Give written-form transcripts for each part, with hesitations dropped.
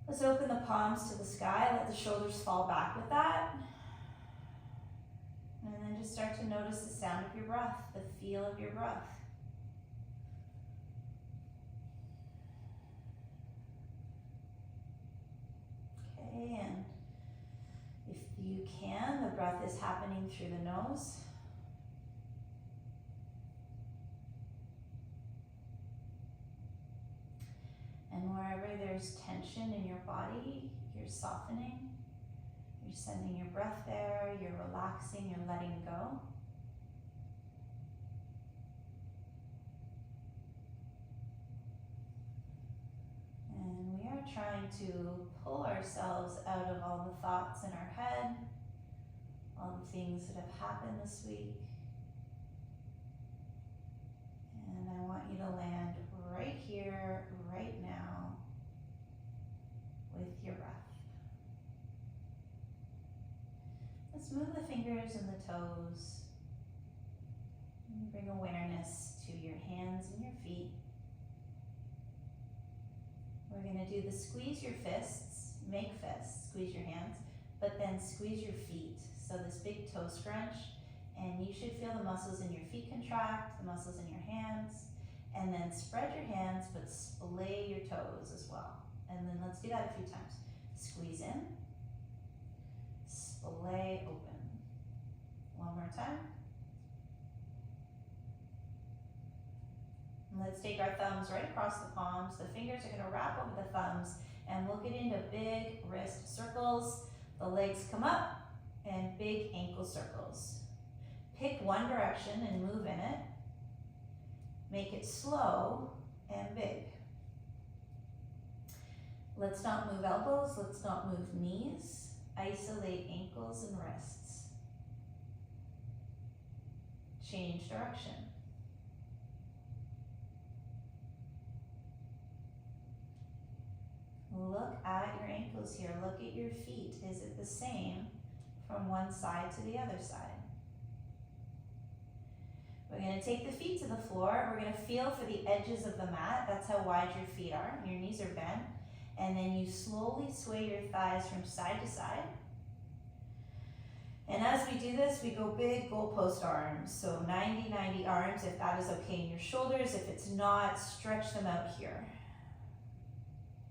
Let's open the palms to the sky, let the shoulders fall back with that. And then just start to notice the sound of your breath, the feel of your breath. Okay, and if you can, the breath is happening through the nose. And wherever there's tension in your body, you're softening. You're sending your breath there, you're relaxing, you're letting go. And we are trying to pull ourselves out of all the thoughts in our head, all the things that have happened this week. And I want you to land right here, right now, with your breath. Let's move the fingers and the toes. And bring awareness to your hands and your feet. We're going to do the squeeze your fists, make fists, squeeze your hands, but then squeeze your feet. So this big toe scrunch, and you should feel the muscles in your feet contract, the muscles in your hands, and then spread your hands, but splay your toes as well. And then let's do that a few times. Squeeze in, splay open. One more time. And let's take our thumbs right across the palms. The fingers are gonna wrap over the thumbs, and we'll get into big wrist circles. The legs come up, and big ankle circles. Pick one direction and move in it. Make it slow and big. Let's not move elbows, let's not move knees. Isolate ankles and wrists. Change direction. Look at your ankles here, look at your feet. Is it the same from one side to the other side? We're going to take the feet to the floor. We're going to feel for the edges of the mat. That's how wide your feet are. Your knees are bent. And then you slowly sway your thighs from side to side. And as we do this, we go big goalpost arms. So 90-90 arms if that is okay in your shoulders. If it's not, stretch them out here.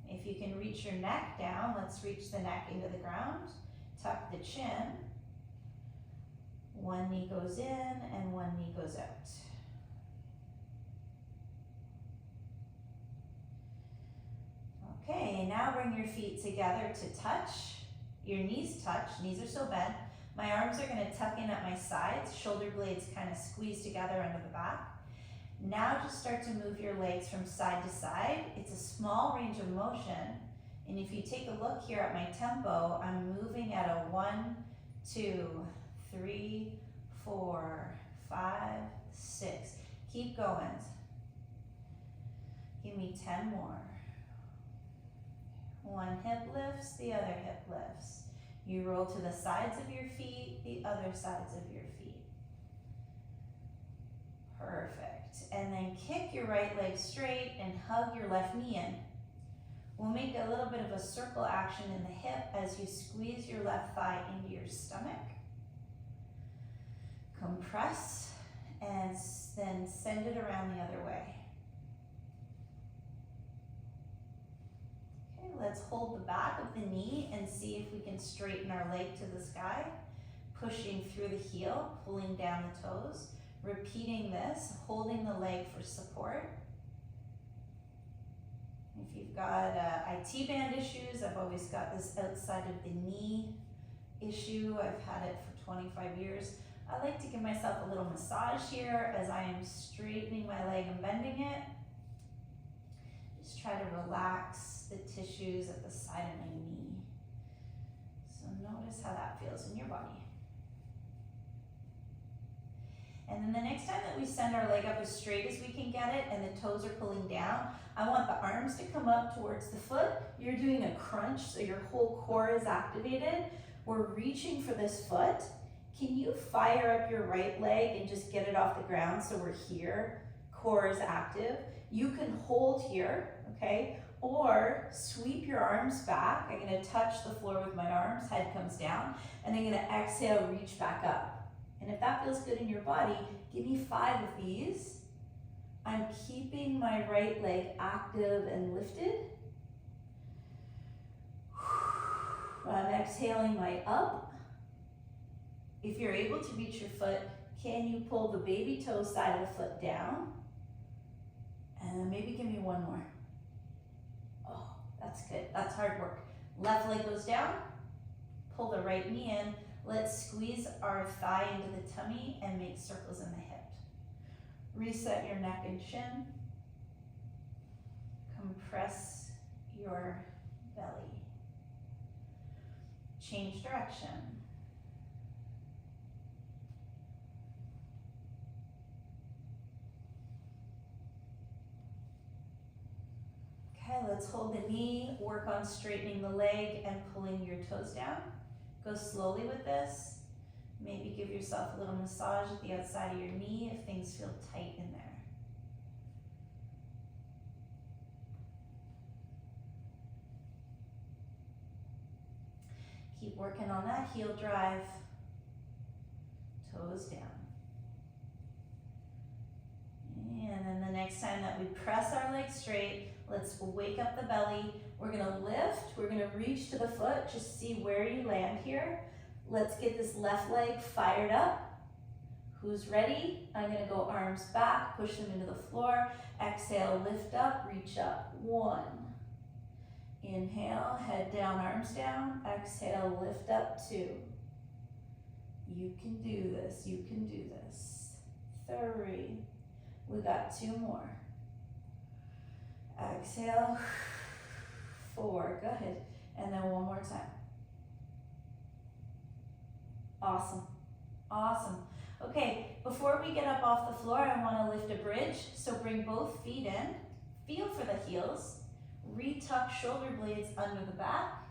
If you can reach your neck down, let's reach the neck into the ground. Tuck the chin. One knee goes in and one knee goes out. Okay, now bring your feet together to touch. Your knees touch, knees are still bent. My arms are gonna tuck in at my sides, shoulder blades kind of squeeze together under the back. Now just start to move your legs from side to side. It's a small range of motion. And if you take a look here at my tempo, I'm moving at a 1, 2, 3, 4, 5, 6. Keep going. Give me 10 more. One hip lifts, the other hip lifts. You roll to the sides of your feet, the other sides of your feet. Perfect. And then kick your right leg straight and hug your left knee in. We'll make a little bit of a circle action in the hip as you squeeze your left thigh into your stomach. Compress and then send it around the other way. Okay, let's hold the back of the knee and see if we can straighten our leg to the sky. Pushing through the heel, pulling down the toes. Repeating this, holding the leg for support. If you've got IT band issues, I've always got this outside of the knee issue. I've had it for 25 years. I like to give myself a little massage here as I am straightening my leg and bending it. Just try to relax the tissues at the side of my knee. So notice how that feels in your body. And then the next time that we send our leg up as straight as we can get it and the toes are pulling down, I want the arms to come up towards the foot. You're doing a crunch, so your whole core is activated. We're reaching for this foot. Can you fire up your right leg and just get it off the ground so we're here? Core is active. You can hold here, okay? Or sweep your arms back. I'm gonna touch the floor with my arms, head comes down, and I'm gonna exhale, reach back up. And if that feels good in your body, give me 5 of these. I'm keeping my right leg active and lifted. I'm exhaling my up. If you're able to reach your foot, can you pull the baby toe side of the foot down? And then maybe give me one more. Oh, that's good. That's hard work. Left leg goes down. Pull the right knee in. Let's squeeze our thigh into the tummy and make circles in the hip. Reset your neck and chin. Compress your belly. Change direction. Okay, let's hold the knee, work on straightening the leg and pulling your toes down. Go slowly with this. Maybe give yourself a little massage at the outside of your knee if things feel tight in there. Keep working on that heel drive. Toes down. And then the next time that we press our legs straight, let's wake up the belly. We're gonna lift, we're gonna reach to the foot, just see where you land here. Let's get this left leg fired up. Who's ready? I'm gonna go arms back, push them into the floor. Exhale, lift up, reach up. 1. Inhale, head down, arms down. Exhale, lift up. 2. You can do this, you can do this. 3. We got 2 more. Exhale. 4, go ahead. And then one more time. Awesome, awesome. Okay, before we get up off the floor, I wanna lift a bridge. So bring both feet in, feel for the heels, retuck shoulder blades under the back,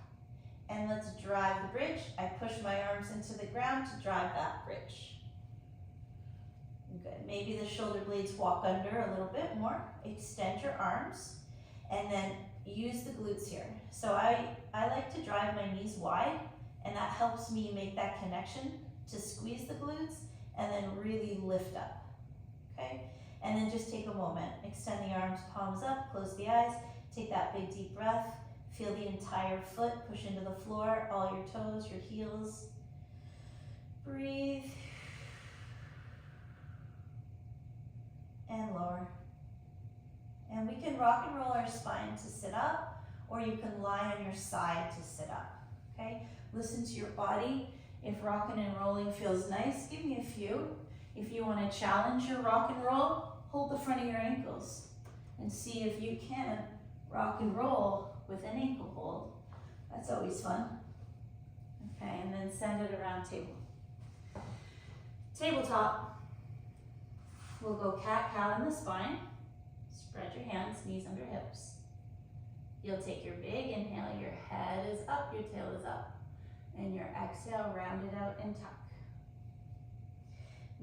and let's drive the bridge. I push my arms into the ground to drive that bridge. Good, maybe the shoulder blades walk under a little bit more. Extend your arms, and then use the glutes here. So I like to drive my knees wide, and that helps me make that connection to squeeze the glutes and then really lift up, okay? And then just take a moment, extend the arms, palms up, close the eyes, take that big deep breath, feel the entire foot push into the floor, all your toes, your heels. Breathe. And lower. And we can rock and roll our spine to sit up, or you can lie on your side to sit up, okay? Listen to your body. If rocking and rolling feels nice, give me a few. If you want to challenge your rock and roll, hold the front of your ankles and see if you can rock and roll with an ankle hold. That's always fun. Okay, and then send it around table. Tabletop. We'll go cat-cow in the spine. Spread your hands, knees under hips. You'll take your big inhale, your head is up, your tail is up. And your exhale, round it out and tuck.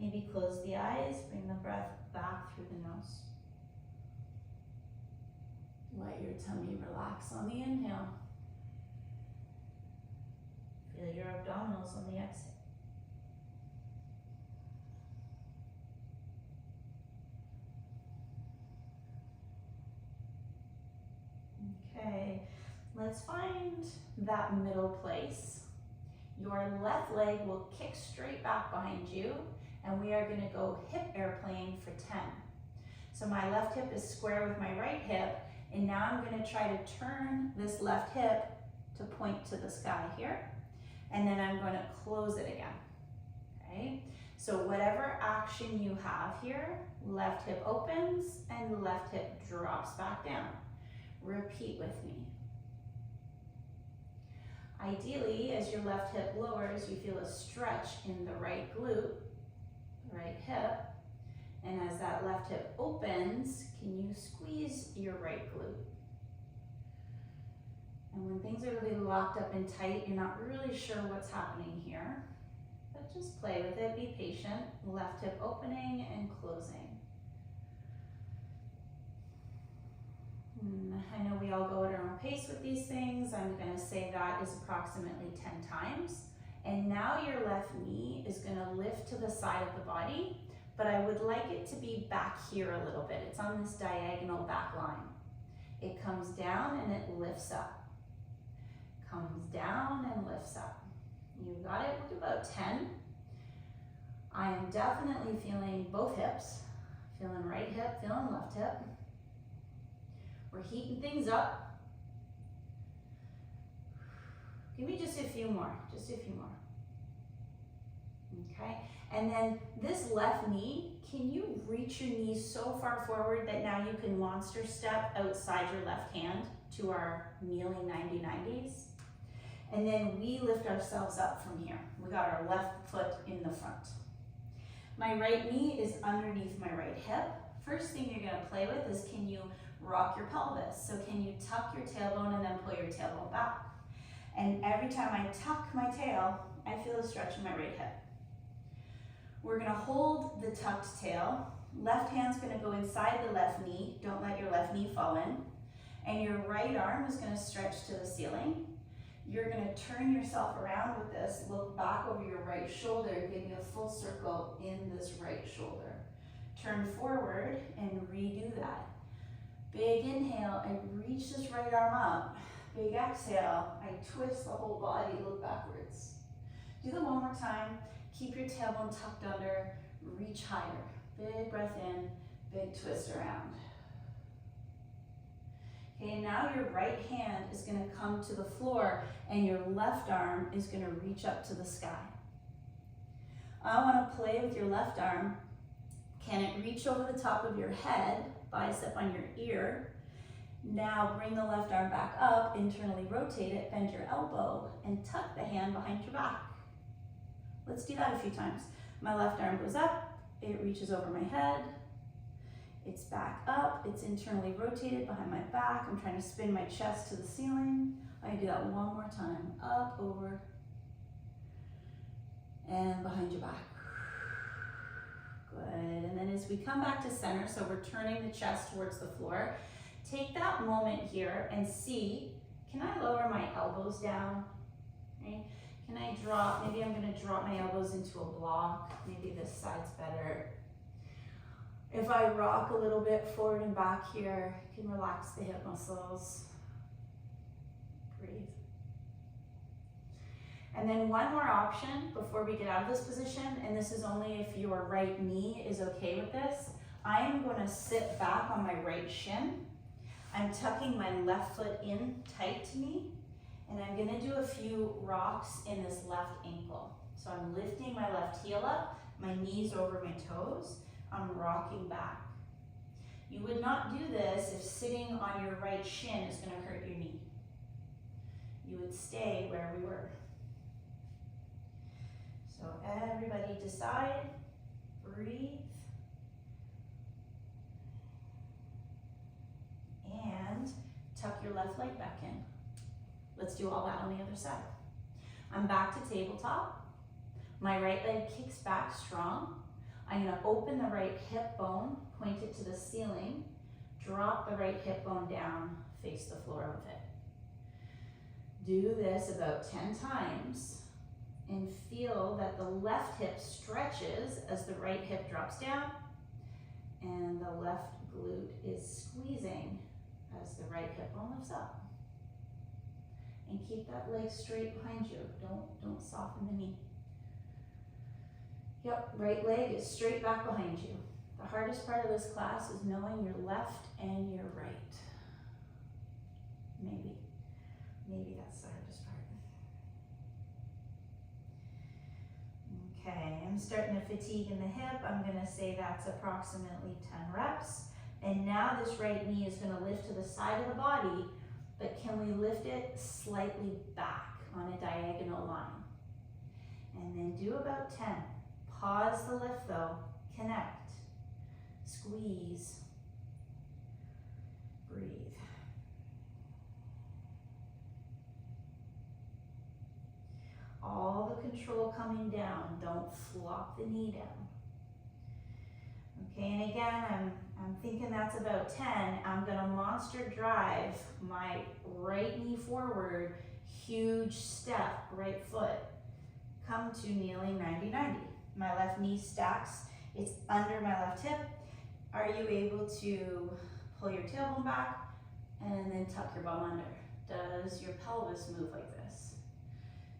Maybe close the eyes, bring the breath back through the nose. Let your tummy relax on the inhale. Feel your abdominals on the exhale. Okay, let's find that middle place. Your left leg will kick straight back behind you, and we are gonna go hip airplane for 10. So my left hip is square with my right hip, and now I'm gonna try to turn this left hip to point to the sky here, and then I'm gonna close it again, okay? So whatever action you have here, left hip opens and left hip drops back down. Repeat with me. Ideally, as your left hip lowers, you feel a stretch in the right glute, right hip, and as that left hip opens, can you squeeze your right glute? And when things are really locked up and tight, you're not really sure what's happening here, but just play with it, be patient. Left hip opening and closing. I know we all go at our own pace with these things. I'm gonna say that is approximately 10 times. And now your left knee is gonna lift to the side of the body, but I would like it to be back here a little bit. It's on this diagonal back line. It comes down and it lifts up. Comes down and lifts up. You got it with about 10. I am definitely feeling both hips. Feeling right hip, feeling left hip. We're heating things up. Give me just a few more, just a few more. Okay, and then this left knee, can you reach your knees so far forward that now you can monster step outside your left hand to our kneeling 90-90s? And then we lift ourselves up from here. We got our left foot in the front. My right knee is underneath my right hip. First thing you're gonna play with is, can you rock your pelvis? So can you tuck your tailbone and then pull your tailbone back? And every time I tuck my tail, I feel a stretch in my right hip. We're gonna hold the tucked tail. Left hand's gonna go inside the left knee. Don't let your left knee fall in. And your right arm is gonna stretch to the ceiling. You're gonna turn yourself around with this, look back over your right shoulder, give me a full circle in this right shoulder. Turn forward and redo that. Big inhale, I reach this right arm up. Big exhale, I twist the whole body, look backwards. Do them one more time. Keep your tailbone tucked under, reach higher. Big breath in, big twist around. Okay, and now your right hand is gonna come to the floor and your left arm is gonna reach up to the sky. I wanna play with your left arm. Can it reach over the top of your head, bicep on your ear? Now bring the left arm back up, internally rotate it, bend your elbow, and tuck the hand behind your back. Let's do that a few times. My left arm goes up, it reaches over my head, it's back up, it's internally rotated behind my back. I'm trying to spin my chest to the ceiling. I do that one more time. Up, over, and behind your back. Good, and then as we come back to center, so we're turning the chest towards the floor, take that moment here and see, can I lower my elbows down? Okay. Can I drop, maybe I'm gonna drop my elbows into a block. Maybe this side's better. If I rock a little bit forward and back here, you can relax the hip muscles. Breathe. And then one more option before we get out of this position, and this is only if your right knee is okay with this. I am gonna sit back on my right shin. I'm tucking my left foot in tight to me, and I'm gonna do a few rocks in this left ankle. So I'm lifting my left heel up, my knees over my toes, I'm rocking back. You would not do this if sitting on your right shin is gonna hurt your knee. You would stay where we were. So everybody decide, breathe, and tuck your left leg back in. Let's do all that on the other side. I'm back to tabletop. My right leg kicks back strong. I'm gonna open the right hip bone, point it to the ceiling, drop the right hip bone down, face the floor with it. Do this about 10 times and feel that the left hip stretches as the right hip drops down and the left glute is squeezing as the right hip bone lifts up. And keep that leg straight behind you. Don't soften the knee. Yep, right leg is straight back behind you. The hardest part of this class is knowing your left and your right. Maybe that's the hardest part. Okay, I'm starting to fatigue in the hip. I'm gonna say that's approximately 10 reps. And now this right knee is gonna lift to the side of the body, but can we lift it slightly back on a diagonal line? And then do about 10. Pause the lift though, connect, squeeze, breathe. All the control coming down, don't flop the knee down. Okay, and again, I'm thinking that's about 10. I'm gonna monster drive my right knee forward, huge step, right foot. Come to kneeling 90-90. My left knee stacks, it's under my left hip. Are you able to pull your tailbone back and then tuck your bum under? Does your pelvis move like this?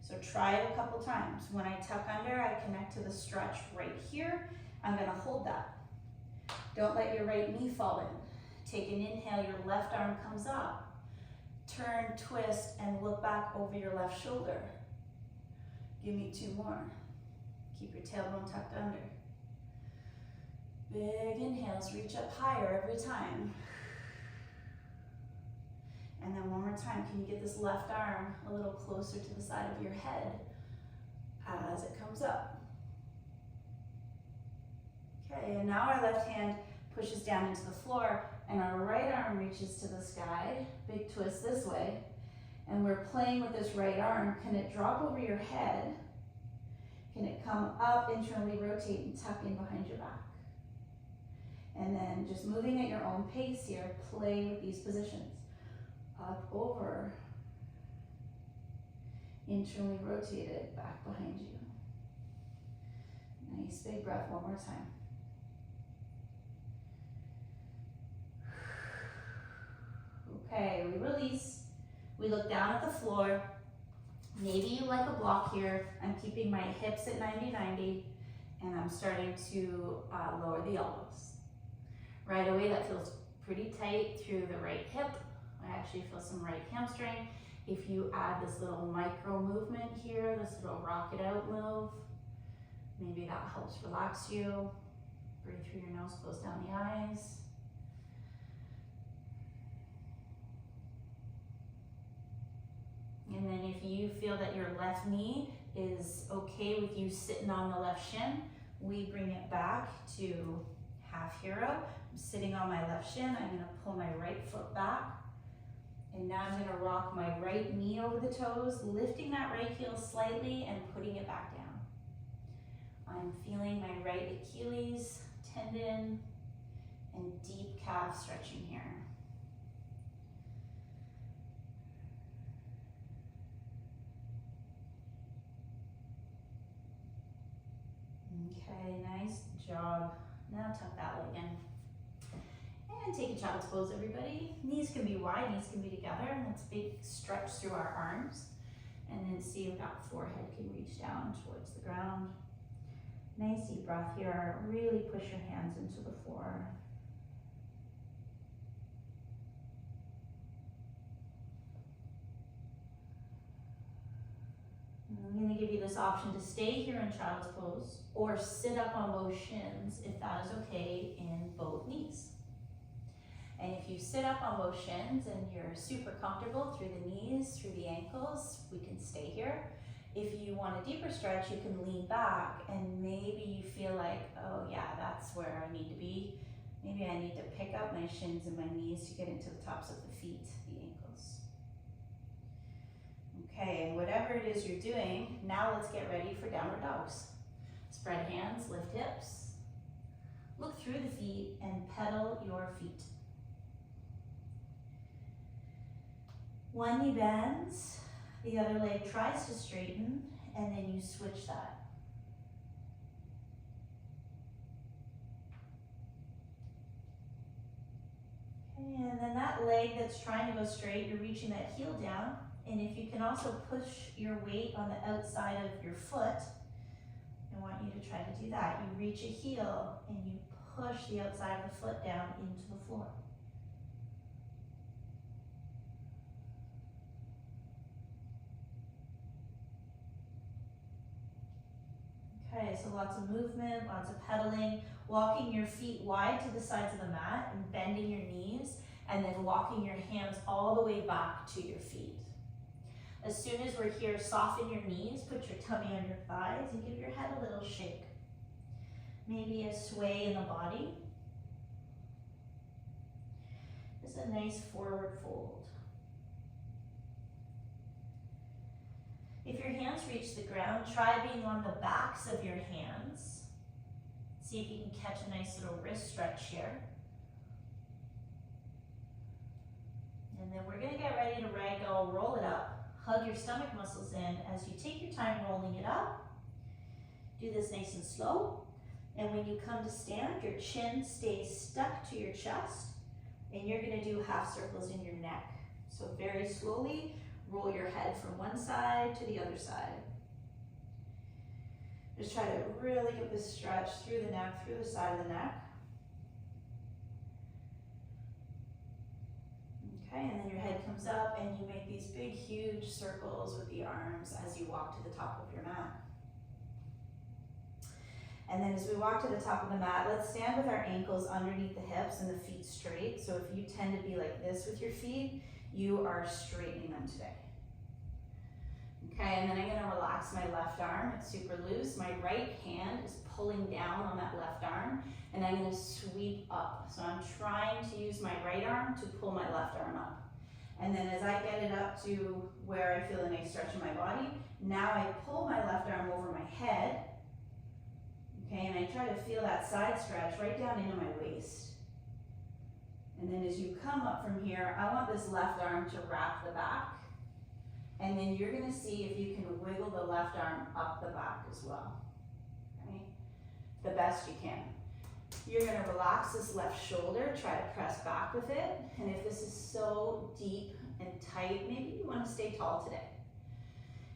So try it a couple times. When I tuck under, I connect to the stretch right here. I'm gonna hold that. Don't let your right knee fall in. Take an inhale, your left arm comes up. Turn, twist, and look back over your left shoulder. Give me 2 more. Keep your tailbone tucked under. Big inhales, reach up higher every time. And then one more time, can you get this left arm a little closer to the side of your head as it comes up? Okay, and now our left hand pushes down into the floor and our right arm reaches to the sky. Big twist this way. And we're playing with this right arm. Can it drop over your head? Can it come up, internally rotate and tuck in behind your back? And then just moving at your own pace here, play with these positions. Up, over, internally rotated, back behind you. Nice big breath, one more time. Okay, we release. We look down at the floor. Maybe you like a block here. I'm keeping my hips at 90-90 and I'm starting to lower the elbows. Right away, that feels pretty tight through the right hip. I actually feel some right hamstring. If you add this little micro movement here, this little rock it out move, maybe that helps relax you. Breathe through your nose, close down the eyes. And then if you feel that your left knee is okay with you sitting on the left shin, we bring it back to half hero. I'm sitting on my left shin. I'm gonna pull my right foot back. And now I'm gonna rock my right knee over the toes, lifting that right heel slightly and putting it back down. I'm feeling my right Achilles tendon and deep calf stretching here. Okay, nice job. Now tuck that leg in. And take a child's pose, everybody. Knees can be wide, knees can be together, and let's big stretch through our arms. And then see if that forehead can reach down towards the ground. Nice deep breath here. Really push your hands into the floor. I'm going to give you this option to stay here in child's pose or sit up on both shins if that is okay in both knees. And if you sit up on both shins and you're super comfortable through the knees, through the ankles, we can stay here. If you want a deeper stretch, you can lean back and maybe you feel like, oh yeah, that's where I need to be. Maybe I need to pick up my shins and my knees to get into the tops of the feet, the ankles. Okay, and whatever it is you're doing, now let's get ready for downward dogs. Spread hands, lift hips. Look through the feet and pedal your feet. One knee bends, the other leg tries to straighten, and then you switch that. Okay, and then that leg that's trying to go straight, you're reaching that heel down, and if you can also push your weight on the outside of your foot, I want you to try to do that. You reach a heel and you push the outside of the foot down into the floor. Okay, so lots of movement, lots of pedaling, walking your feet wide to the sides of the mat and bending your knees, and then walking your hands all the way back to your feet. As soon as we're here, soften your knees, put your tummy on your thighs, and give your head a little shake. Maybe a sway in the body. Just a nice forward fold. If your hands reach the ground, try being on the backs of your hands. See if you can catch a nice little wrist stretch here. And then we're gonna get ready to ragdoll, roll it up, hug your stomach muscles in as you take your time rolling it up. Do this nice and slow. And when you come to stand, your chin stays stuck to your chest, and you're gonna do half circles in your neck. So very slowly, roll your head from one side to the other side. Just try to really get this stretch through the neck, through the side of the neck. Okay, and then your head comes up and you make these big, huge circles with the arms as you walk to the top of your mat. And then as we walk to the top of the mat, let's stand with our ankles underneath the hips and the feet straight. So if you tend to be like this with your feet, you are straightening them today. Okay, and then I'm gonna relax my left arm. It's super loose. My right hand is pulling down on that left arm, and I'm gonna sweep up. So I'm trying to use my right arm to pull my left arm up. And then as I get it up to where I feel a nice stretch in my body, now I pull my left arm over my head. Okay, and I try to feel that side stretch right down into my waist. And then as you come up from here, I want this left arm to wrap the back. And then you're gonna see if you can wiggle the left arm up the back as well. Okay, the best you can. You're gonna relax this left shoulder, try to press back with it. And if this is so deep and tight, maybe you wanna stay tall today.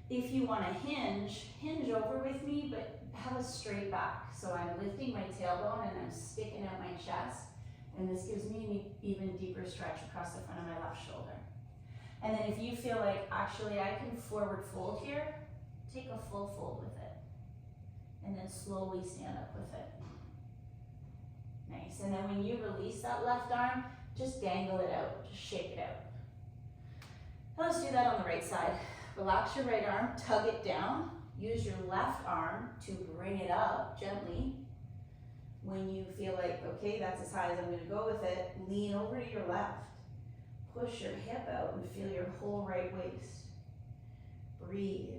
If you wanna hinge over with me, but have a straight back. So I'm lifting my tailbone and I'm sticking out my chest. And this gives me an even deeper stretch across the front of my left shoulder. And then if you feel like, actually I can forward fold here, take a full fold with it. And then slowly stand up with it. Nice, and then when you release that left arm, just dangle it out, just shake it out. Now let's do that on the right side. Relax your right arm, tug it down. Use your left arm to bring it up gently. When you feel like, okay, that's as high as I'm gonna go with it, lean over to your left. Push your hip out and feel your whole right waist. Breathe.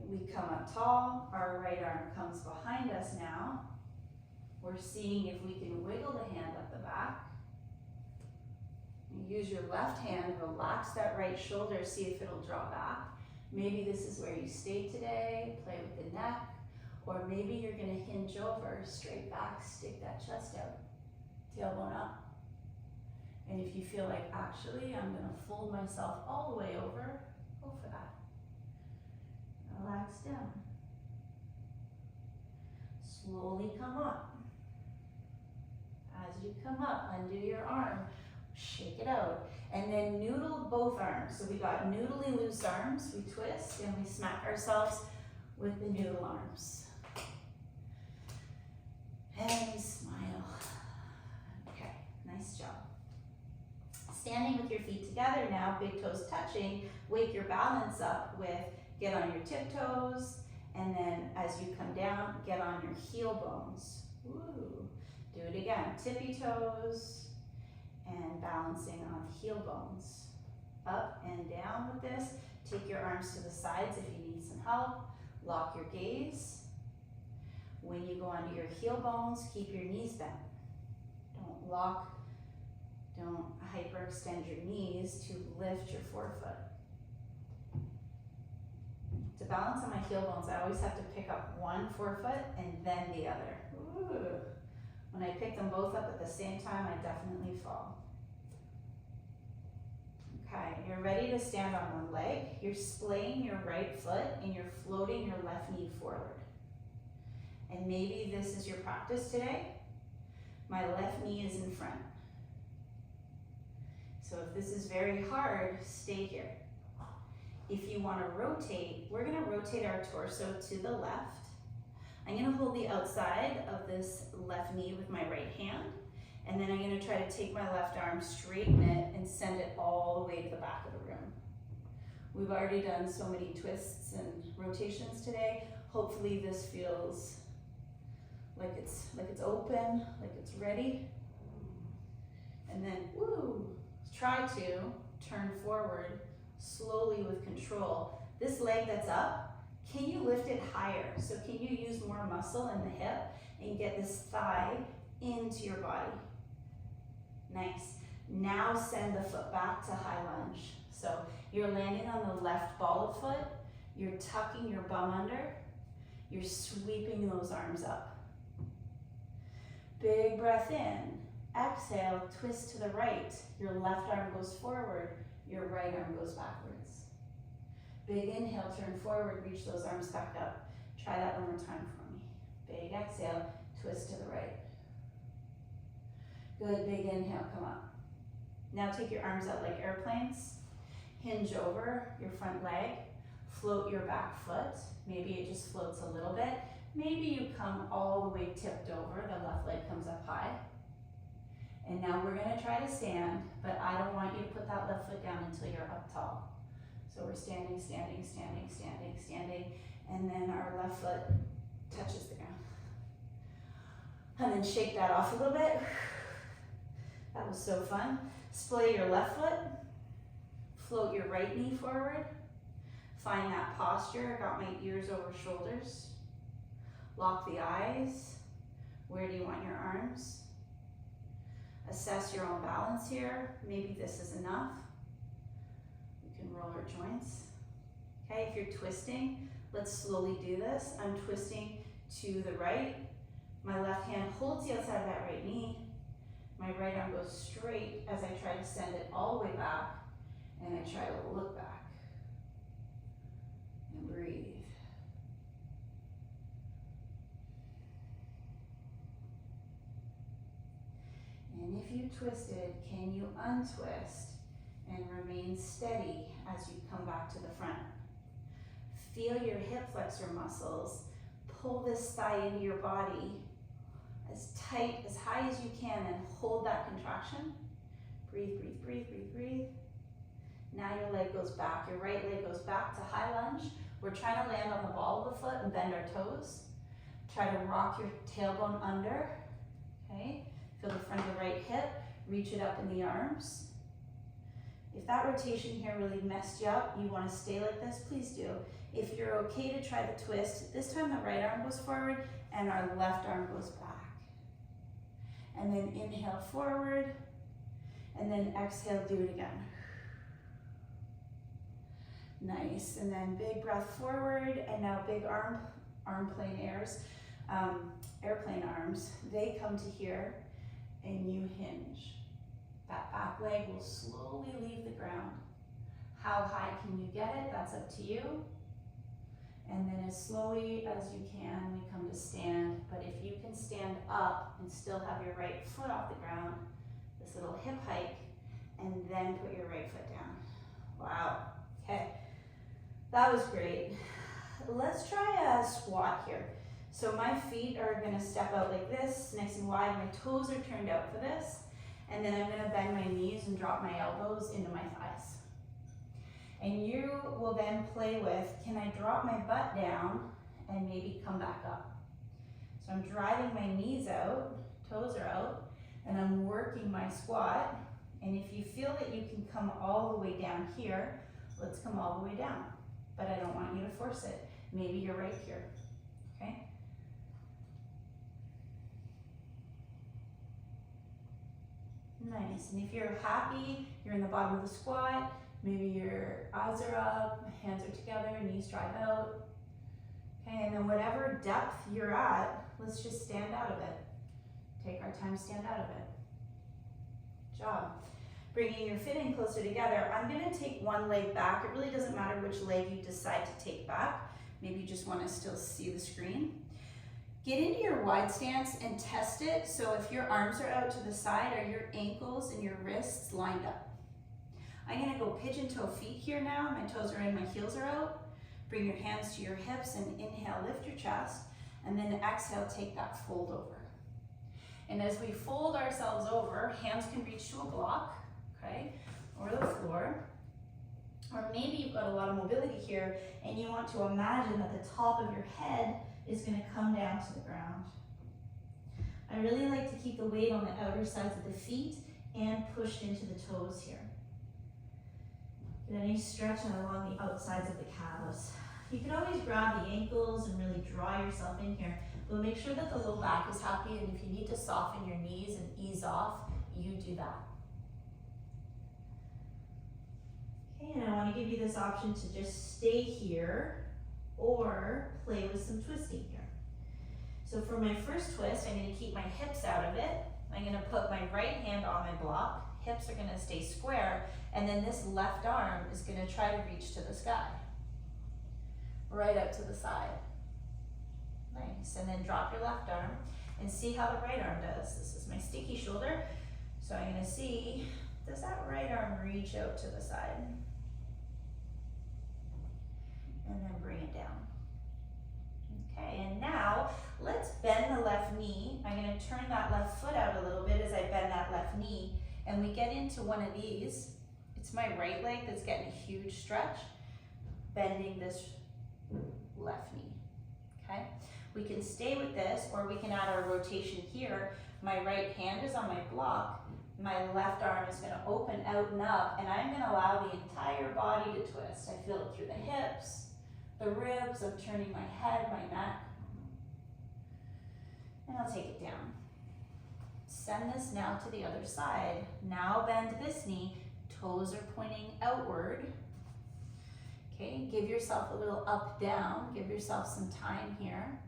We come up tall, our right arm comes behind us now. We're seeing if we can wiggle the hand up the back. Use your left hand, relax that right shoulder, see if it'll draw back. Maybe this is where you stay today, play with the neck, or maybe you're gonna hinge over, straight back, stick that chest out, tailbone up. And if you feel like, actually, I'm gonna fold myself all the way over, go for that. Relax down. Slowly come up. As you come up, undo your arm, shake it out, and then noodle both arms. So we got noodly loose arms, we twist and we smack ourselves with the noodle arms. And we smile. Okay, nice job. Standing with your feet together now, big toes touching, wake your balance up with get on your tiptoes, and then as you come down, get on your heel bones. Ooh. Do it again, tippy toes, and balancing on heel bones. Up and down with this. Take your arms to the sides if you need some help. Lock your gaze. When you go onto your heel bones, keep your knees bent. Don't lock, don't hyperextend your knees to lift your forefoot. To balance on my heel bones, I always have to pick up one forefoot and then the other. Ooh. When I pick them both up at the same time, I definitely fall. Okay, you're ready to stand on one leg. You're splaying your right foot and you're floating your left knee forward. And maybe this is your practice today. My left knee is in front. So if this is very hard, stay here. If you want to rotate, we're going to rotate our torso to the left. I'm going to hold the outside of this left knee with my right hand, and then I'm going to try to take my left arm, straighten it, and send it all the way to the back of the room. We've already done so many twists and rotations today. Hopefully this feels like it's open, like it's ready. And then, woo, try to turn forward slowly with control. This leg that's up, Can you lift it higher? So can you use more muscle in the hip and get this thigh into your body? Nice. Now send the foot back to high lunge. So you're landing on the left ball of foot, you're tucking your bum under, you're sweeping those arms up. Big breath in. Exhale, twist to the right. Your left arm goes forward, your right arm goes backwards. Big inhale, turn forward, reach those arms back up. Try that one more time for me. Big exhale, twist to the right. Good, big inhale, come up. Now take your arms out like airplanes. Hinge over your front leg. Float your back foot. Maybe it just floats a little bit. Maybe you come all the way tipped over. The left leg comes up high. And now we're gonna try to stand, but I don't want you to put that left foot down until you're up tall. So we're standing, standing, standing, standing, standing, and then our left foot touches the ground. And then shake that off a little bit. That was so fun. Splay your left foot. Float your right knee forward. Find that posture. I got my ears over shoulders. Lock the eyes. Where do you want your arms? Assess your own balance here. Maybe this is enough. You can roll our joints. Okay, if you're twisting, let's slowly do this. I'm twisting to the right. My left hand holds the outside of that right knee. My right arm goes straight as I try to send it all the way back, and I try to look back and breathe. And if you twisted, can you untwist and remain steady as you come back to the front? Feel your hip flexor muscles. Pull this thigh into your body as tight, as high as you can, and hold that contraction. Breathe, breathe, breathe, breathe, breathe. Now your leg goes back. Your right leg goes back to high lunge. We're trying to land on the ball of the foot and bend our toes. Try to rock your tailbone under, okay? Feel the front of the right hip, reach it up in the arms. If that rotation here really messed you up, you want to stay like this, please do. If you're okay to try the twist, this time the right arm goes forward and our left arm goes back. And then inhale forward, and then exhale, do it again. Nice, and then big breath forward, and now big arm plane airs, airplane arms. They come to here, and you hinge. That back leg will slowly leave the ground. How high can you get it? That's up to you. And then as slowly as you can, we come to stand. But if you can stand up and still have your right foot off the ground, this little hip hike, and then put your right foot down. Wow, okay. That was great. Let's try a squat here. So my feet are gonna step out like this, nice and wide. My toes are turned out for this. And then I'm gonna bend my knees and drop my elbows into my thighs. And you will then play with, can I drop my butt down and maybe come back up? So I'm driving my knees out, toes are out, and I'm working my squat. And if you feel that you can come all the way down here, let's come all the way down. But I don't want you to force it. Maybe you're right here, okay? Nice, and if you're happy, you're in the bottom of the squat, maybe your eyes are up, hands are together, knees drive out. Okay, and then whatever depth you're at, let's just stand out of it. Take our time, stand out of it. Good job. Bringing your feet in closer together, I'm gonna take one leg back. It really doesn't matter which leg you decide to take back. Maybe you just wanna still see the screen. Get into your wide stance and test it. So if your arms are out to the side, are your ankles and your wrists lined up? I'm gonna go pigeon toe feet here now. My toes are in, my heels are out. Bring your hands to your hips and inhale, lift your chest. And then exhale, take that fold over. And as we fold ourselves over, hands can reach to a block, okay, or the floor. Or maybe you've got a lot of mobility here and you want to imagine that the top of your head is gonna come down to the ground. I really like to keep the weight on the outer sides of the feet and pushed into the toes here. Get any stretch along the outsides of the calves. You can always grab the ankles and really draw yourself in here, but make sure that the low back is happy, and if you need to soften your knees and ease off, you do that. Okay, and I want to give you this option to just stay here or play with some twisting here. So for my first twist, I'm going to keep my hips out of it. I'm going to put my right hand on my block, hips are going to stay square, and then this left arm is going to try to reach to the sky. Right up to the side. Nice, and then drop your left arm and see how the right arm does. This is my sticky shoulder, so I'm going to see, does that right arm reach out to the side? And then bring it down. Okay, and now let's bend the left knee. I'm going to turn that left foot out a little bit as I bend that left knee, and we get into one of these. It's my right leg that's getting a huge stretch, bending this left knee. Okay, we can stay with this, or we can add our rotation here. My right hand is on my block, my left arm is going to open out and up, and I'm going to allow the entire body to twist. I feel it through the hips, the ribs, I'm turning my head, my neck, and I'll take it down. Send this now to the other side. Now bend this knee, toes are pointing outward. Okay, give yourself a little up, down, give yourself some time here.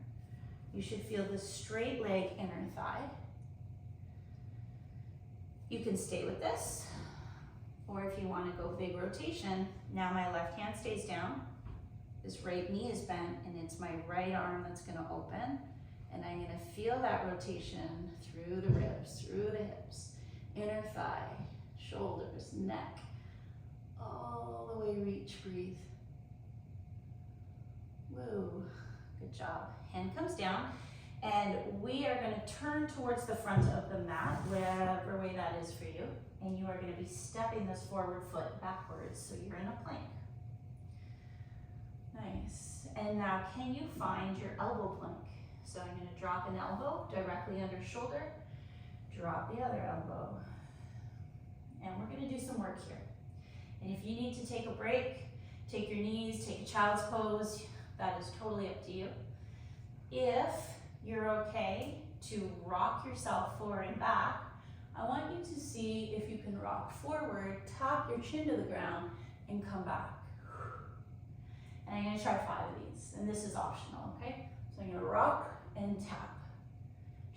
You should feel the straight leg inner thigh. You can stay with this, or if you want to go big rotation, now my left hand stays down, this right knee is bent, and it's my right arm that's going to open, and I'm going to feel that rotation through the ribs, through the hips, inner thigh, shoulders, neck, all the way reach, breathe. Woo, good job. Hand comes down, and we are going to turn towards the front of the mat, wherever way that is for you, and you are going to be stepping this forward foot backwards, so you're in a plank. Nice. And now can you find your elbow plank? So I'm going to drop an elbow directly under shoulder, drop the other elbow, and we're going to do some work here. And if you need to take a break, take your knees, take a child's pose, that is totally up to you. If you're okay to rock yourself forward and back, I want you to see if you can rock forward, tap your chin to the ground, and come back. And I'm going to try 5 of these, and this is optional, okay? So I'm going to rock and tap.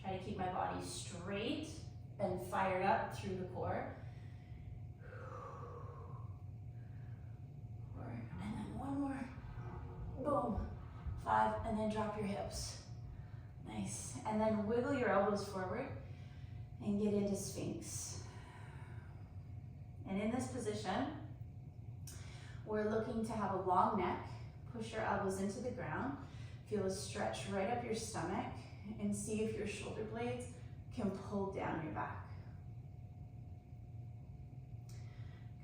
Try to keep my body straight and fired up through the core. And then one more. Boom. 5, and then drop your hips. Nice. And then wiggle your elbows forward and get into Sphinx. And in this position, we're looking to have a long neck. Push your elbows into the ground. Feel a stretch right up your stomach, and see if your shoulder blades can pull down your back.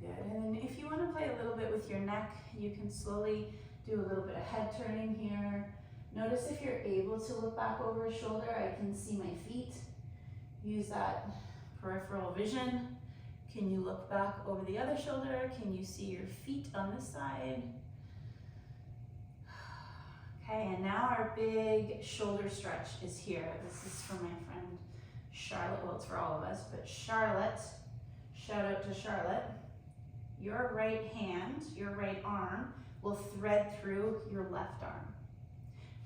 Good. And then if you want to play a little bit with your neck, you can slowly do a little bit of head turning here. Notice if you're able to look back over a shoulder. I can see my feet. Use that peripheral vision. Can you look back over the other shoulder? Can you see your feet on this side? Okay, and now our big shoulder stretch is here. This is for my friend Charlotte. Well, it's for all of us, but Charlotte, shout out to Charlotte. Your right hand, your right arm will thread through your left arm.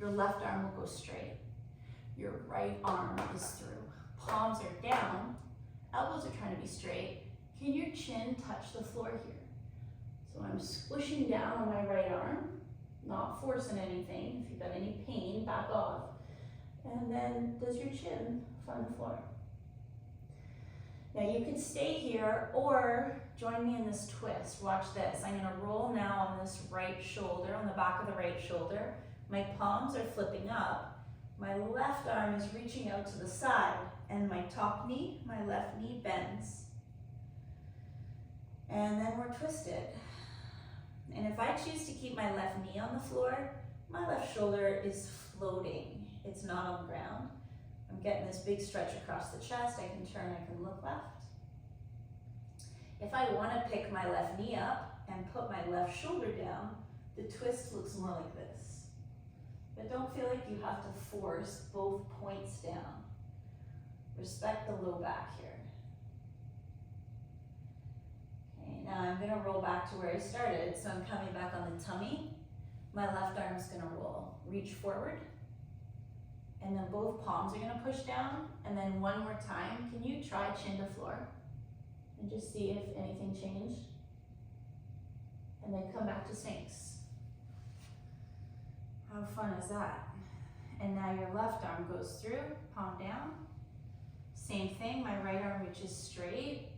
Your left arm will go straight. Your right arm is through. Palms are down, elbows are trying to be straight. Can your chin touch the floor here? So I'm squishing down on my right arm, not forcing anything. If you've got any pain, back off. And then does your chin find the floor? Now you can stay here or join me in this twist. Watch this. I'm gonna roll now on this right shoulder, on the back of the right shoulder. My palms are flipping up. My left arm is reaching out to the side, and my top knee, my left knee bends. And then we're twisted. And if I choose to keep my left knee on the floor, my left shoulder is floating. It's not on the ground. I'm getting this big stretch across the chest. I can turn, I can look left. If I want to pick my left knee up and put my left shoulder down, The twist looks more like this. But don't feel like you have to force both points down. Respect the low back here. Okay, now I'm gonna roll back to where I started, so I'm coming back on the tummy. My left arm's gonna roll. Reach forward. And then both palms are gonna push down. And then one more time, can you try chin to floor? And just see if anything changed. And then come back to Sphinx. How fun is that? And now your left arm goes through, palm down. Same thing, my right arm reaches straight,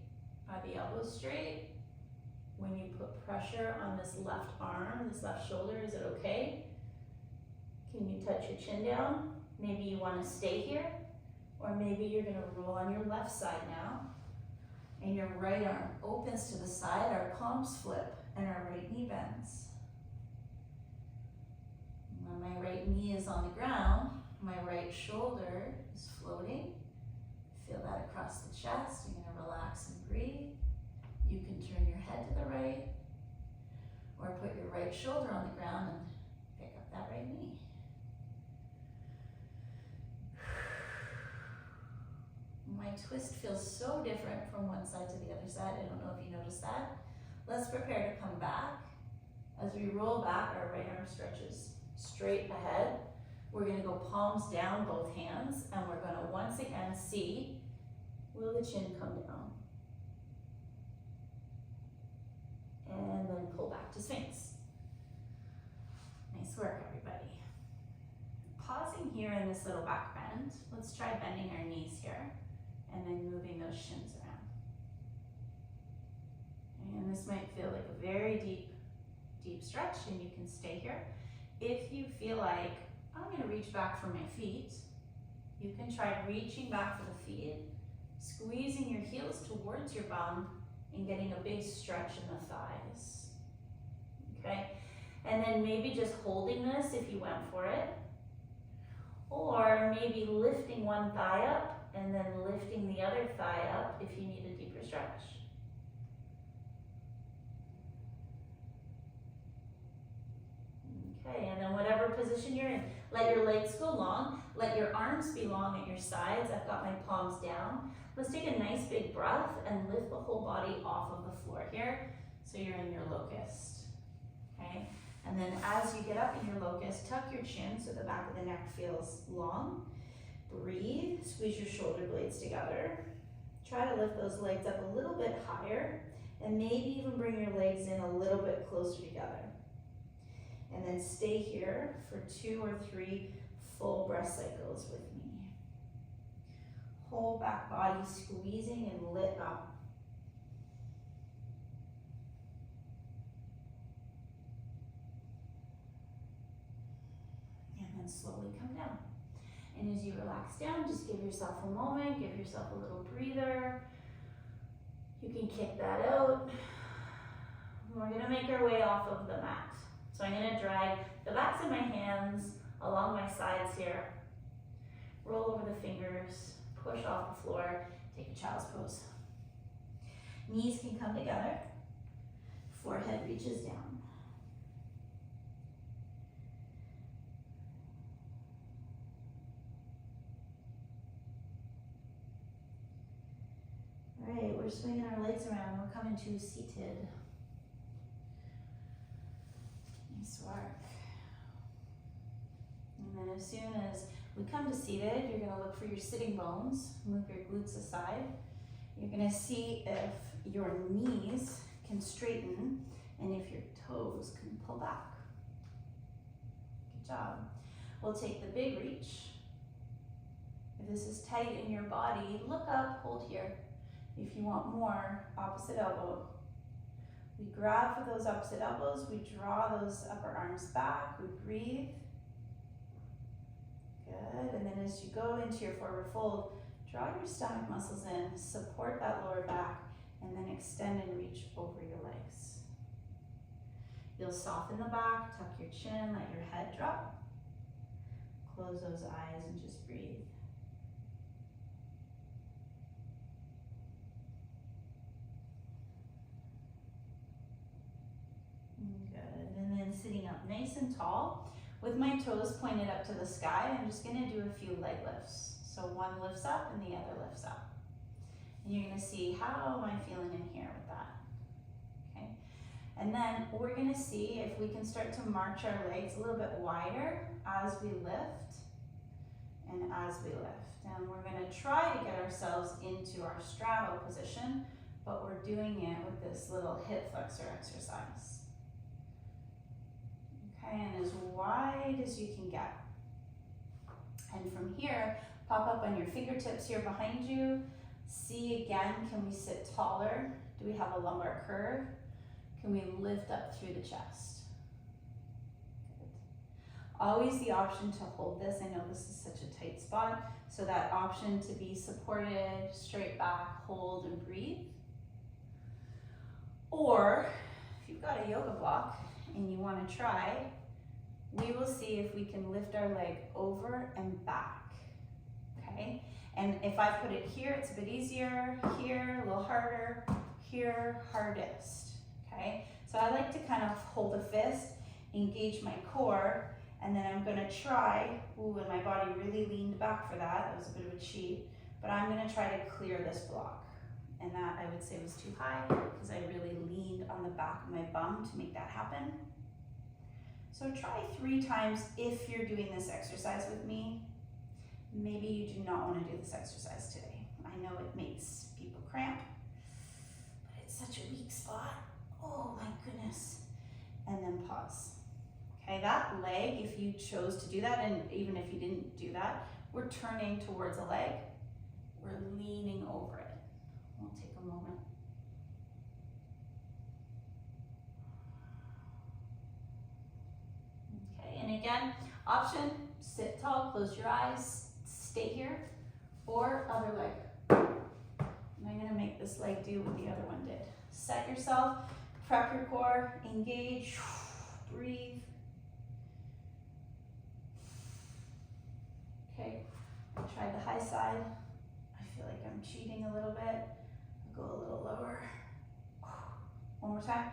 by the elbow straight. When you put pressure on this left arm, this left shoulder, is it okay? Can you touch your chin down? Maybe you want to stay here, or maybe you're going to roll on your left side now, and your right arm opens to the side, our palms flip, and our right knee bends. When my right knee is on the ground, my right shoulder is floating. Feel that across the chest. You're going to relax and breathe. You can turn your head to the right, or put your right shoulder on the ground and pick up that right knee. My twist feels so different from one side to the other side. I don't know if you noticed that. Let's prepare to come back. As we roll back, our right arm stretches straight ahead. We're gonna go palms down, both hands, and we're gonna once again see, will the chin come down? And then pull back to Sphinx. Nice work, everybody. Pausing here in this little back bend. Let's try bending our knees here, and then moving those shins around. And this might feel like a very deep stretch, and you can stay here. If you feel like, I'm gonna reach back for my feet, you can try reaching back for the feet, squeezing your heels towards your bum, and getting a big stretch in the thighs, okay? And then maybe just holding this if you went for it, or maybe lifting one thigh up and then lifting the other thigh up if you need a deeper stretch. Okay, and then whatever position you're in, let your legs go long, let your arms be long at your sides. I've got my palms down. Let's take a nice big breath and lift the whole body off of the floor here, so you're in your locust, okay? And then as you get up in your locust, tuck your chin so the back of the neck feels long. Breathe, squeeze your shoulder blades together. Try to lift those legs up a little bit higher, and maybe even bring your legs in a little bit closer together. And then stay here for 2 or 3 full breath cycles with me. Whole back body squeezing and lit up. And then slowly come down. And as you relax down, just give yourself a moment, give yourself a little breather. You can kick that out. We're gonna make our way off of the mat. So I'm gonna drag the backs of my hands along my sides here. Roll over the fingers, push off the floor, take a child's pose. Knees can come together, forehead reaches down. All right, we're swinging our legs around, we're coming to seated. Nice work. And then as soon as we come to seated, you're gonna look for your sitting bones, move your glutes aside. You're gonna see if your knees can straighten and if your toes can pull back. Good job. We'll take the big reach. If this is tight in your body, look up, hold here. If you want more, opposite elbow. We grab for those opposite elbows, we draw those upper arms back, we breathe. Good, and then as you go into your forward fold, draw your stomach muscles in, support that lower back, and then extend and reach over your legs. You'll soften the back, tuck your chin, let your head drop. Close those eyes and just breathe. Good, and then then sitting up nice and tall with my toes pointed up to the sky. I'm just gonna do a few leg lifts. So one lifts up and the other lifts up. And you're gonna see, how am I feeling in here with that? Okay. And then we're gonna see if we can start to march our legs a little bit wider as we lift and as we lift. And we're gonna try to get ourselves into our straddle position, but we're doing it with this little hip flexor exercise. Okay, and as wide as you can get. And from here, pop up on your fingertips here behind you. See again, can we sit taller? Do we have a lumbar curve? Can we lift up through the chest? Good. Always the option to hold this. I know this is such a tight spot, so that option to be supported, straight back, hold and breathe. Or if you've got a yoga block and you want to try, we will see if we can lift our leg over and back. Okay, and if I put it here, it's a bit easier. Here, a little harder. Here, hardest. Okay, so I like to kind of hold a fist, engage my core, and then I'm gonna try, ooh, and my body really leaned back for that. That was a bit of a cheat, but I'm gonna try to clear this block. And that I would say was too high because I really leaned on the back of my bum to make that happen. So try 3 times if you're doing this exercise with me. Maybe you do not want to do this exercise today. I know it makes people cramp, but it's such a weak spot. Oh my goodness. And then pause. Okay, that leg, if you chose to do that, and even if you didn't do that, we're turning towards a leg. We're leaning over it. We'll take a moment. Okay, and again, option, sit tall, close your eyes, stay here, or other leg. And I'm gonna make this leg do what the other one did. Set yourself, prep your core, engage, breathe. Okay, I'll try the high side. I feel like I'm cheating a little bit. I'll go a little lower. One more time.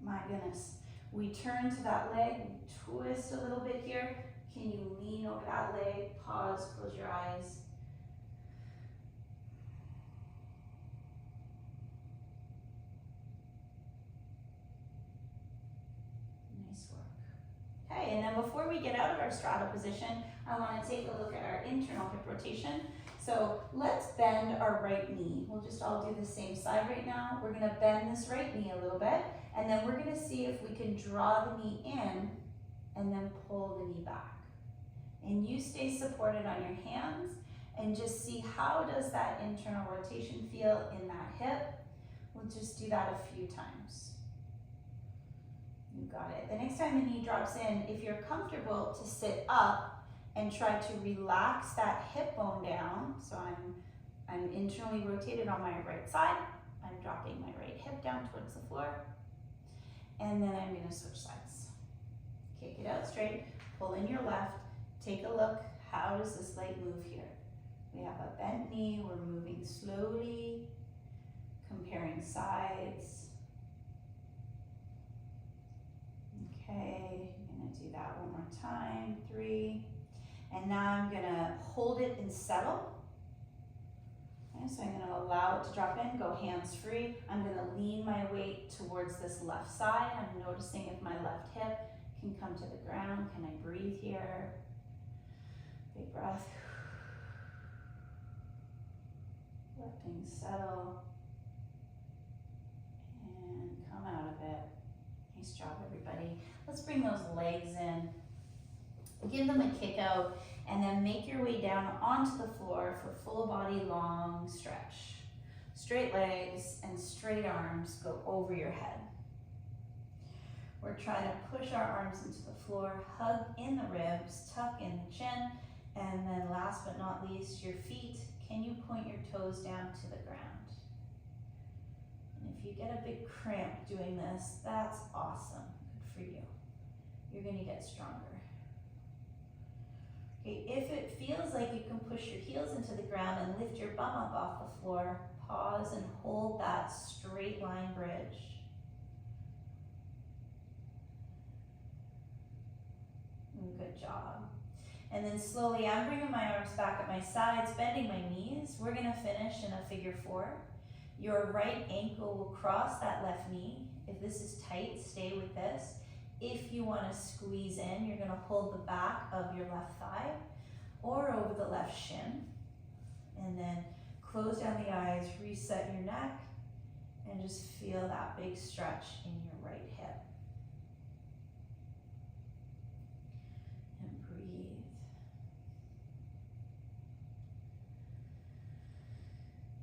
My goodness. We turn to that leg, twist a little bit here. Can you lean over that leg? Pause, close your eyes. Nice work. Okay, and then before we get out of our straddle position, I want to take a look at our internal hip rotation. So let's bend our right knee. We'll just all do the same side right now. We're gonna bend this right knee a little bit, and then we're gonna see if we can draw the knee in and then pull the knee back. And you stay supported on your hands and just see how does that internal rotation feel in that hip. We'll just do that a few times. You got it. The next time the knee drops in, if you're comfortable to sit up and try to relax that hip bone down. So I'm internally rotated on my right side. I'm dropping my right hip down towards the floor. And then I'm gonna switch sides. Kick it out straight, pull in your left, take a look. How does this leg move here? We have a bent knee, we're moving slowly, comparing sides. Okay, I'm gonna do that one more time, 3. And now I'm gonna hold it and settle. Okay, so I'm gonna allow it to drop in, go hands free. I'm gonna lean my weight towards this left side. I'm noticing if my left hip can come to the ground. Can I breathe here? Big breath. Letting settle. And come out of it. Nice job, everybody. Let's bring those legs in. Give them a kick out, and then make your way down onto the floor for full body long stretch. Straight legs and straight arms go over your head. We're trying to push our arms into the floor, hug in the ribs, tuck in the chin, and then last but not least, your feet. Can you point your toes down to the ground? And if you get a big cramp doing this, that's awesome. Good for you. You're gonna get stronger. Okay, if it feels like you can push your heels into the ground and lift your bum up off the floor, pause and hold that straight line bridge. Good job. And then slowly I'm bringing my arms back at my sides, bending my knees. We're gonna finish in a figure four. Your right ankle will cross that left knee. If this is tight, stay with this. If you wanna squeeze in, you're gonna hold the back of your left thigh or over the left shin. And then close down the eyes, reset your neck, and just feel that big stretch in your right hip. And breathe.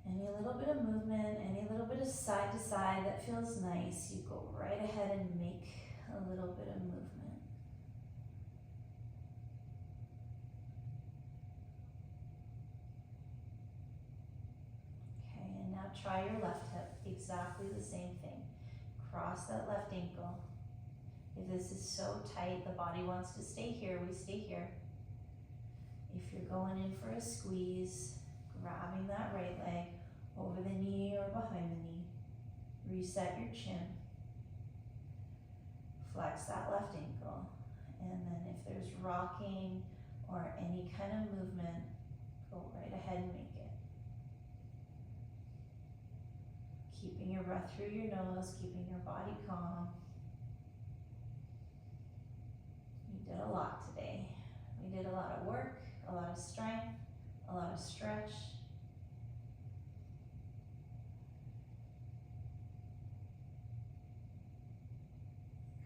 Any little bit of movement, any little bit of side to side that feels nice, you go right ahead and make a little bit of movement. Okay, and now try your left hip, exactly the same thing. Cross that left ankle. If this is so tight, the body wants to stay here, we stay here. If you're going in for a squeeze, grabbing that right leg over the knee or behind the knee. Reset your chin. Flex that left ankle. And then if there's rocking or any kind of movement, go right ahead and make it. Keeping your breath through your nose, keeping your body calm. We did a lot today. We did a lot of work, a lot of strength, a lot of stretch.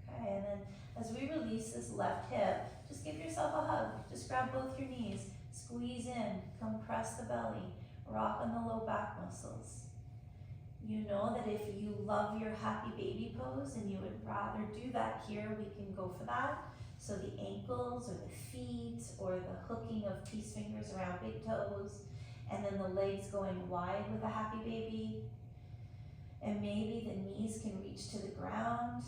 Okay, and then as we release this left hip, just give yourself a hug. Just grab both your knees, squeeze in, compress the belly, rock on the low back muscles. You know that if you love your happy baby pose and you would rather do that here, we can go for that. So the ankles or the feet or the hooking of peace fingers around big toes, and then the legs going wide with a happy baby. And maybe the knees can reach to the ground.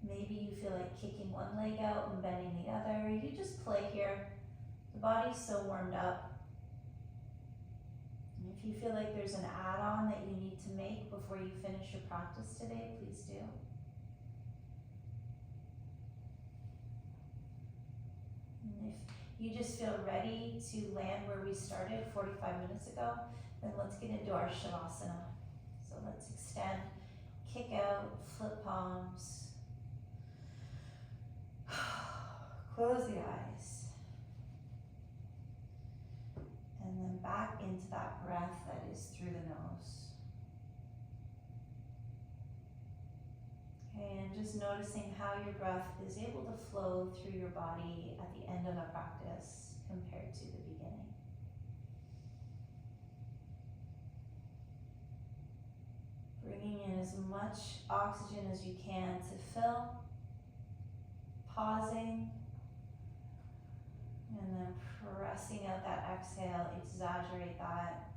Maybe you feel like kicking one leg out and bending the other. You just play here. The body's so warmed up. And if you feel like there's an add-on that you need to make before you finish your practice today, please do. And if you just feel ready to land where we started 45 minutes ago, then let's get into our Shavasana. So let's extend, kick out, flip palms. Close the eyes. And then back into that breath that is through the nose. Okay, and just noticing how your breath is able to flow through your body at the end of a practice compared to the beginning. Bringing in as much oxygen as you can to fill, pausing, and then pressing out that exhale, exaggerate that.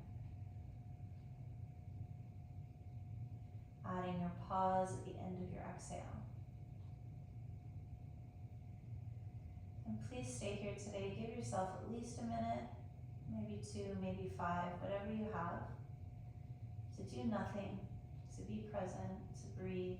Adding your pause at the end of your exhale. And please stay here today. Give yourself at least a minute, maybe 2, maybe 5, whatever you have, to do nothing, to be present, to breathe,